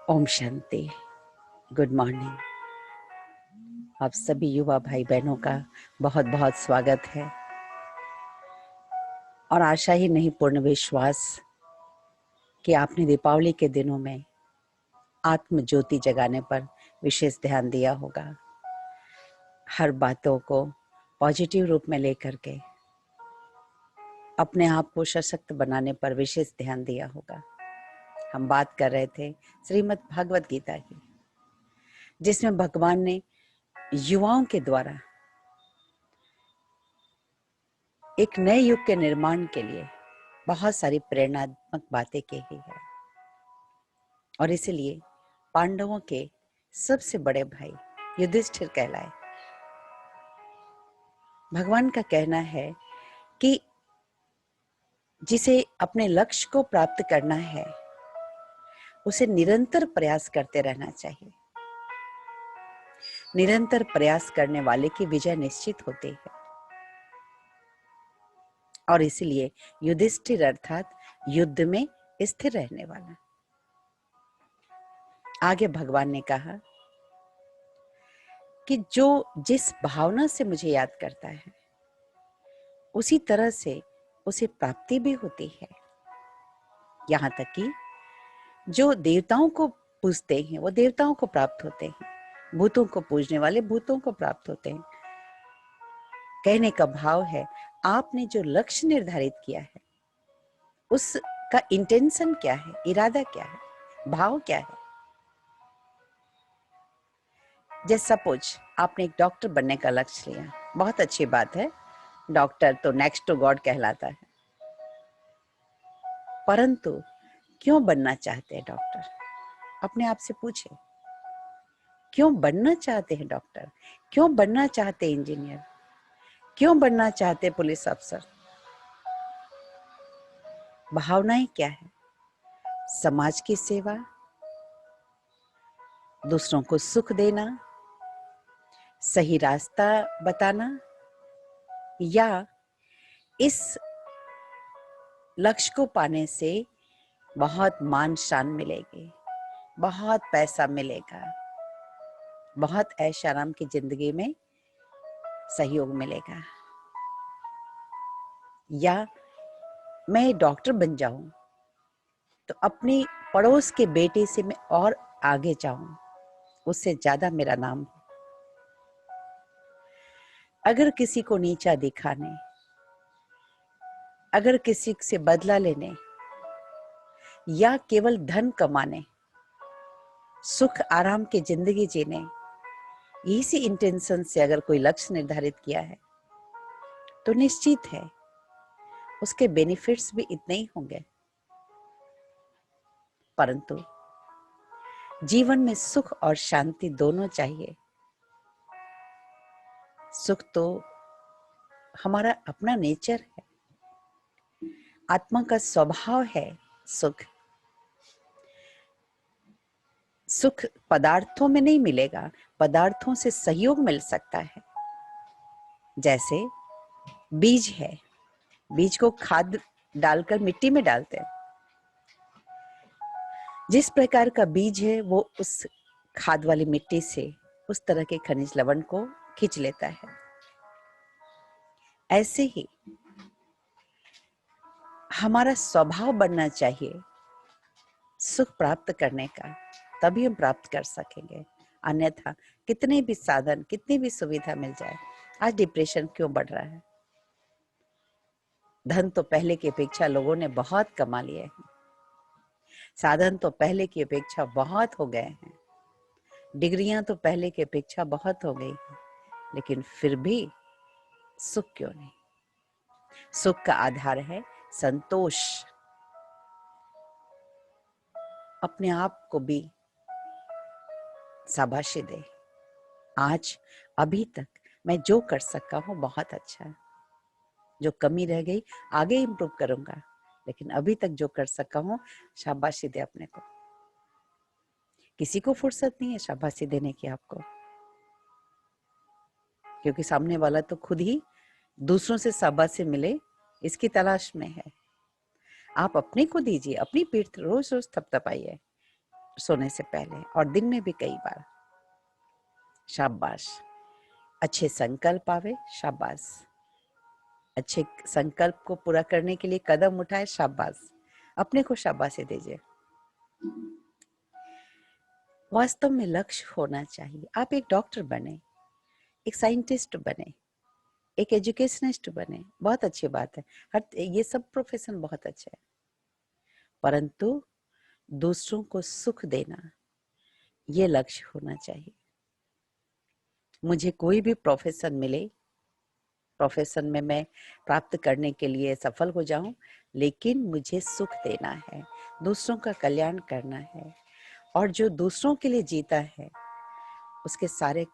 Om Shanti. Good morning. आप सभी युवा भाई बहनों का बहुत बहुत स्वागत है और आशा ही नहीं पूर्ण विश्वास कि आपने दीपावली के दिनों में आत्म ज्योति जगाने पर विशेष ध्यान दिया होगा। हर बातों को पॉजिटिव रूप में लेकर के अपने आप को सशक्त बनाने पर विशेष ध्यान दिया होगा। हम बात कर रहे थे श्रीमद् भागवत गीता की, जिसमें भगवान ने युवाओं के द्वारा एक नए युग के निर्माण के लिए बहुत सारी प्रेरणात्मक बातें कही है। और इसलिए पांडवों के सबसे बड़े भाई युधिष्ठिर कहलाए। भगवान का कहना है कि जिसे अपने लक्ष्य को प्राप्त करना है उसे निरंतर प्रयास करते रहना चाहिए। निरंतर प्रयास करने वाले की विजय निश्चित होती है। और इसलिए युधिष्ठिर अर्थात युद्ध में स्थिर रहने वाला। आगे भगवान ने कहा कि जो जिस भावना से मुझे याद करता है उसी तरह से उसे प्राप्ति भी होती है। यहाँ तक कि जो देवताओं को पूजते हैं वो देवताओं को प्राप्त होते हैं, भूतों को पूजने वाले भूतों को प्राप्त होते हैं। कहने का भाव है आपने जो लक्ष्य निर्धारित किया है उसका इंटेंशन क्या है, इरादा क्या है, भाव क्या है। जैसे सपोज आपने एक डॉक्टर बनने का लक्ष्य लिया, बहुत अच्छी बात है, डॉक्टर तो नेक्स्ट टू गॉड कहलाता है। परंतु क्यों बनना चाहते हैं डॉक्टर? अपने आप से पूछे, क्यों बनना चाहते हैं डॉक्टर? क्यों बनना चाहते इंजीनियर? क्यों बनना चाहते पुलिस अफसर? भावनाएं क्या है? समाज की सेवा, दूसरों को सुख देना, सही रास्ता बताना, या इस लक्ष्य को पाने से बहुत मान शान मिलेगी, बहुत पैसा मिलेगा, बहुत ऐश आराम की जिंदगी में सहयोग मिलेगा, या मैं डॉक्टर बन जाऊं तो अपनी पड़ोस के बेटे से मैं और आगे जाऊं, उससे ज्यादा मेरा नाम हो। अगर किसी को नीचा दिखाने, अगर किसी से बदला लेने या केवल धन कमाने, सुख आराम की जिंदगी जीने, इसी इंटेंशन से अगर कोई लक्ष्य निर्धारित किया है तो निश्चित है उसके बेनिफिट्स भी इतने ही होंगे। परंतु जीवन में सुख और शांति दोनों चाहिए। सुख तो हमारा अपना नेचर है, आत्मा का स्वभाव है सुख। सुख पदार्थों में नहीं मिलेगा, पदार्थों से सहयोग मिल सकता है। जैसे बीज है, बीज को खाद डालकर मिट्टी में डालते हैं। जिस प्रकार का बीज है वो उस खाद वाली मिट्टी से उस तरह के खनिज लवण को खींच लेता है। ऐसे ही हमारा स्वभाव बनना चाहिए सुख प्राप्त करने का, तभी हम प्राप्त कर सकेंगे। अन्यथा कितने भी साधन, कितनी भी सुविधा मिल जाए, आज डिप्रेशन क्यों बढ़ रहा है? धन तो पहले की अपेक्षा लोगों ने बहुत कमा लिए हैं, साधन तो पहले की अपेक्षा बहुत हो गए हैं, डिग्रियां तो पहले की अपेक्षा बहुत हो गई हैं, लेकिन फिर भी सुख क्यों नहीं? सुख का आधार है संतोष। अपने आप को भी शाबाशी दे, आज अभी तक मैं जो कर सका हूं बहुत अच्छा है, जो कमी रह गई आगे इम्प्रूव करूंगा, लेकिन अभी तक जो कर सका हूं शाबाशी दे अपने को। किसी को फुर्सत नहीं है शाबाशी देने की आपको, क्योंकि सामने वाला तो खुद ही दूसरों से शाबाशी मिले इसकी तलाश में है। आप अपने को दीजिए, अपनी पीठ रोज रोज थपथपाइए, सोने से पहले और दिन में भी कई बार। शाबाश। अच्छे संकल्प आवे, शाबाश। अच्छे संकल्प को पूरा करने के लिए कदम उठाए, शाबाश। अपने को शाबाशी दीजिए। वास्तव में लक्ष्य होना चाहिए। आप एक डॉक्टर बने, एक साइंटिस्ट बने, एक एजुकेशनिस्ट बने, बहुत अच्छी बात है। हर ये सब प्रोफेशन बहुत अच्छा है, परंतु दूसरों को सुख देना ये लक्ष्य होना चाहिए। मुझे कोई भी प्रोफेशन मिले, प्रोफेशन में मैं प्राप्त करने के लिए सफल हो जाऊं, लेकिन मुझे सुख देना है, दूसरों का कल्याण करना है, और जो दूसरों के लिए जीता है उसके सारे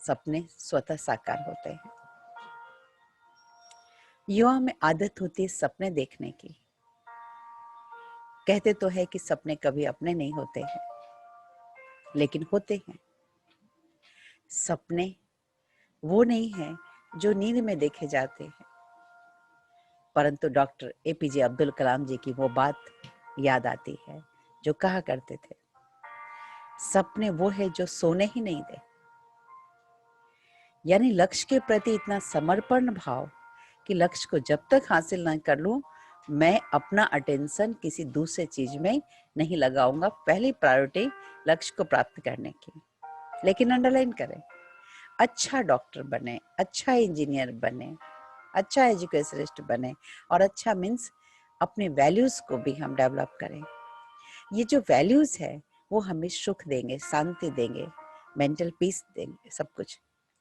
सपने स्वतः साकार होते हैं। युवा में आदत होती है सपने देखने की। कहते तो है कि सपने कभी अपने नहीं होते हैं, लेकिन होते हैं। सपने वो नहीं है जो नींद में देखे जाते हैं, परंतु डॉक्टर एपीजे अब्दुल कलाम जी की वो बात याद आती है जो कहा करते थे, सपने वो है जो सोने ही नहीं दे। यानी लक्ष्य के प्रति इतना समर्पण भाव कि लक्ष्य को जब तक हासिल न कर लूं, मैं अपना अटेंशन किसी दूसरे चीज में नहीं लगाऊंगा। पहली प्रायोरिटी लक्ष्य को प्राप्त करने की। लेकिन अंडरलाइन करें, अच्छा डॉक्टर बने, अच्छा इंजीनियर बने, अच्छा एजुकेशनिस्ट बने, और अच्छा मीन्स अपने वैल्यूज को भी हम डेवलप करें। ये जो वैल्यूज है वो हमें सुख देंगे, शांति देंगे, मेंटल पीस देंगे, सब कुछ।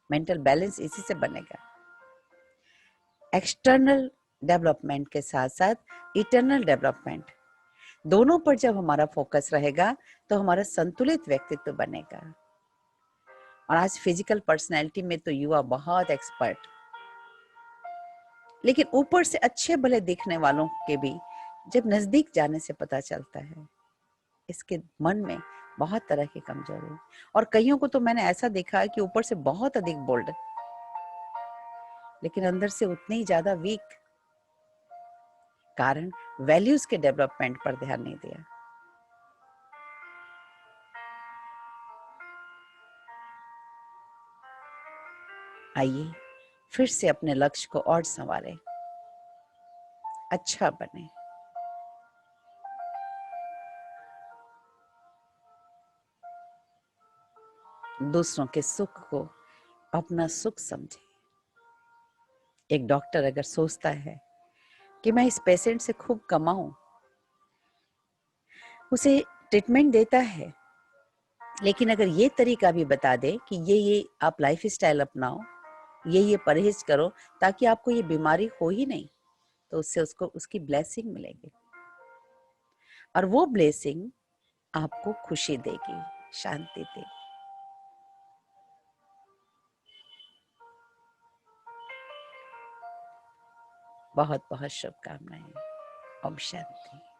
मेंटल बैलेंस इसी से बनेगा। एक्सटर्नल डेवलपमेंट के साथ साथ इंटरनल डेवलपमेंट, दोनों पर जब हमारा फोकस रहेगा तो हमारा संतुलित व्यक्तित्व बनेगा। और आज फिजिकल पर्सनैलिटी में तो युवा बहुत एक्सपर्ट, लेकिन ऊपर से अच्छे भले दिखने वालों के भी जब नजदीक जाने से पता चलता है इसके मन में बहुत तरह की कमजोरी। और कईयों को तो मैंने ऐसा देखा है कि ऊपर से बहुत अधिक बोल्ड, लेकिन अंदर से उतने ही ज्यादा वीक। कारण वैल्यूज के डेवलपमेंट पर ध्यान नहीं दिया। आइए फिर से अपने लक्ष्य को और संवारें, अच्छा बने। दूसरों के सुख को अपना सुख समझे। एक डॉक्टर अगर सोचता है कि मैं इस पेशेंट से खूब कमाऊं, उसे ट्रीटमेंट देता है, लेकिन अगर ये तरीका भी बता दे कि ये आप लाइफ स्टाइल अपनाओ, ये परहेज करो ताकि आपको ये बीमारी हो ही नहीं, तो उससे उसको उसकी ब्लेसिंग मिलेगी, और वो ब्लेसिंग आपको खुशी देगी, शांति देगी। बहुत बहुत शुभकामनाएं। ओम शांति।